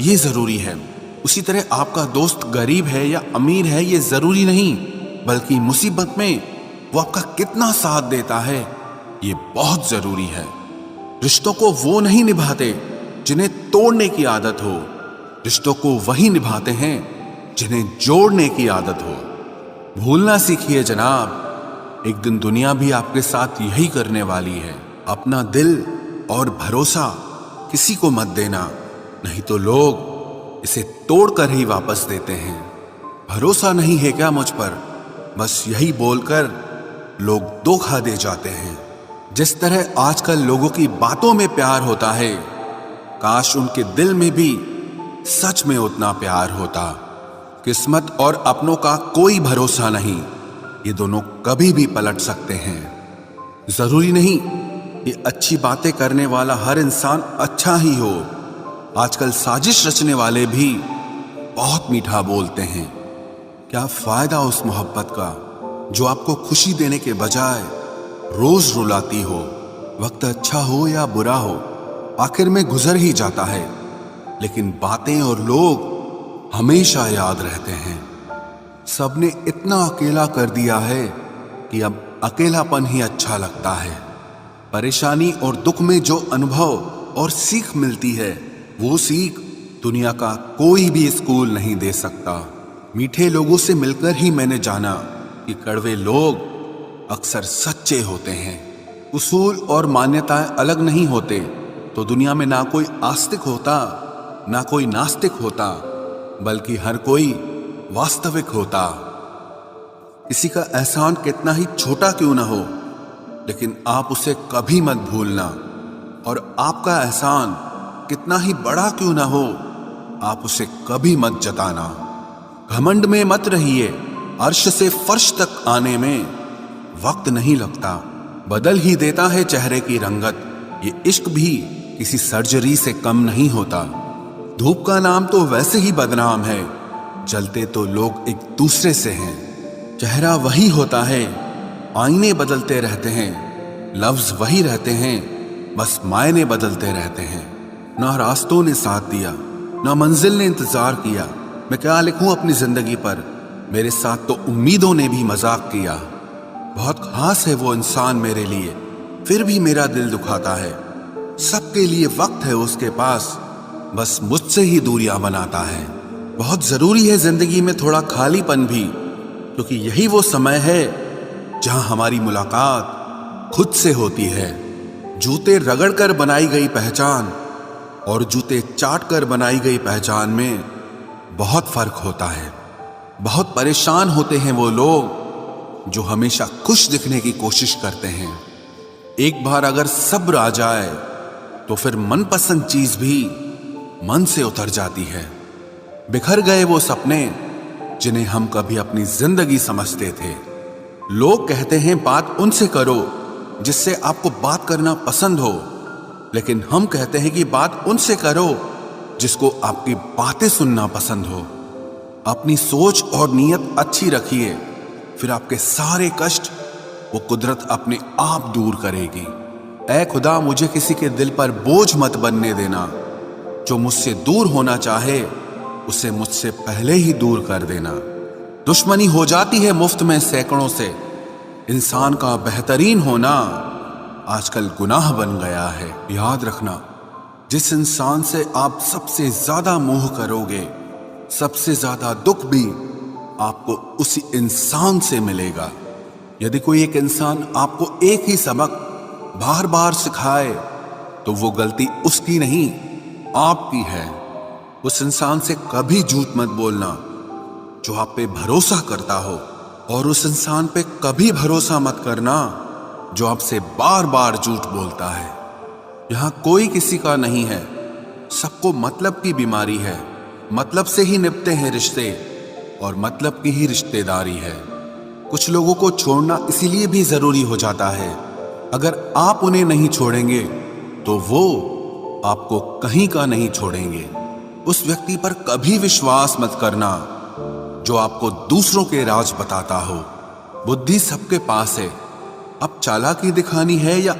ये जरूरी है। उसी तरह आपका दोस्त गरीब है या अमीर है ये जरूरी नहीं, बल्कि मुसीबत में वो आपका कितना साथ देता है ये बहुत जरूरी है। रिश्तों को वो नहीं निभाते जिन्हें तोड़ने की आदत हो, रिश्तों को वही निभाते हैं जिन्हें जोड़ने की आदत हो। भूलना सीखिए जनाब, एक दिन दुनिया भी आपके साथ यही करने वाली है। अपना दिल और भरोसा किसी को मत देना, नहीं तो लोग इसे तोड़कर ही वापस देते हैं। भरोसा नहीं है क्या मुझ पर, बस यही बोलकर लोग धोखा दे जाते हैं। जिस तरह आजकल लोगों की बातों में प्यार होता है, काश उनके दिल में भी सच में उतना प्यार होता। किस्मत और अपनों का कोई भरोसा नहीं, ये दोनों कभी भी पलट सकते हैं। जरूरी नहीं ये अच्छी बातें करने वाला हर इंसान अच्छा ही हो। आजकल साजिश रचने वाले भी बहुत मीठा बोलते हैं। क्या फायदा उस मोहब्बत का जो आपको खुशी देने के बजाय रोज रुलाती हो। वक्त अच्छा हो या बुरा हो, आखिर में गुजर ही जाता है, लेकिन बातें और लोग हमेशा याद रहते हैं। सबने इतना अकेला कर दिया है कि अब अकेलापन ही अच्छा लगता है। परेशानी और दुख में जो अनुभव और सीख मिलती है, वो सीख दुनिया का कोई भी स्कूल नहीं दे सकता। मीठे लोगों से मिलकर ही मैंने जाना कि कड़वे लोग अक्सर सच्चे होते हैं। उसूल और मान्यताएं अलग नहीं होते तो दुनिया में ना कोई आस्तिक होता ना कोई नास्तिक होता, बल्कि हर कोई वास्तविक होता। किसी का एहसान कितना ही छोटा क्यों ना हो, लेकिन आप उसे कभी मत भूलना। और आपका एहसान कितना ही बड़ा क्यों ना हो, आप उसे कभी मत जताना। घमंड में मत रहिए, अर्श से फर्श तक आने में वक्त नहीं लगता, बदल ही देता है चेहरे की रंगत। ये इश्क भी किसी सर्जरी से कम नहीं होता। धूप का नाम तो वैसे ही बदनाम है, जलते तो लोग एक दूसरे से हैं। चेहरा वही होता है, आईने बदलते रहते हैं, लफ्ज वही रहते हैं, बस मायने बदलते रहते हैं। ना रास्तों ने साथ दिया, ना मंजिल ने इंतजार किया। मैं क्या लिखूं अपनी जिंदगी पर, मेरे साथ तो उम्मीदों ने भी मजाक किया। बहुत खास है वो इंसान मेरे लिए, फिर भी मेरा दिल दुखाता है। सबके लिए वक्त है उसके पास, बस मुझसे ही दूरियां बनाता है। बहुत जरूरी है जिंदगी में थोड़ा खालीपन भी, क्योंकि यही वो समय है जहां हमारी मुलाकात खुद से होती है। जूते रगड़ कर बनाई गई पहचान और जूते चाट कर बनाई गई पहचान में बहुत फर्क होता है। बहुत परेशान होते हैं वो लोग जो हमेशा खुश दिखने की कोशिश करते हैं। एक बार अगर सब्र आ जाए तो फिर मनपसंद चीज भी मन से उतर जाती है। बिखर गए वो सपने जिन्हें हम कभी अपनी जिंदगी समझते थे। लोग कहते हैं बात उनसे करो जिससे आपको बात करना पसंद हो, लेकिन हम कहते हैं कि बात उनसे करो जिसको आपकी बातें सुनना पसंद हो। अपनी सोच और नीयत अच्छी रखिए, फिर आपके सारे कष्ट वो कुदरत अपने आप दूर करेगी। ऐ खुदा, मुझे किसी के दिल पर बोझ मत बनने देना। जो मुझसे दूर होना चाहे उसे मुझसे पहले ही दूर कर देना। दुश्मनी हो जाती है मुफ्त में सैकड़ों से, इंसान का बेहतरीन होना आजकल गुनाह बन गया है। याद रखना, जिस इंसान से आप सबसे ज्यादा मोह करोगे, सबसे ज्यादा दुख भी आपको उसी इंसान से मिलेगा। यदि कोई एक इंसान आपको एक ही सबक बार बार सिखाए तो वो गलती उसकी नहीं आपकी है। उस इंसान से कभी झूठ मत बोलना जो आप पे भरोसा करता हो, और उस इंसान पे कभी भरोसा मत करना जो आपसे बार बार झूठ बोलता है। यहां कोई किसी का नहीं है, सबको मतलब की बीमारी है। मतलब से ही निपटे हैं रिश्ते और मतलब की ही रिश्तेदारी है। कुछ लोगों को छोड़ना इसीलिए भी जरूरी हो जाता है, अगर आप उन्हें नहीं छोड़ेंगे तो वो आपको कहीं का नहीं छोड़ेंगे। उस व्यक्ति पर कभी विश्वास मत करना जो आपको दूसरों के राज बताता हो। बुद्धि सबके पास है, अब चालाकी दिखानी है या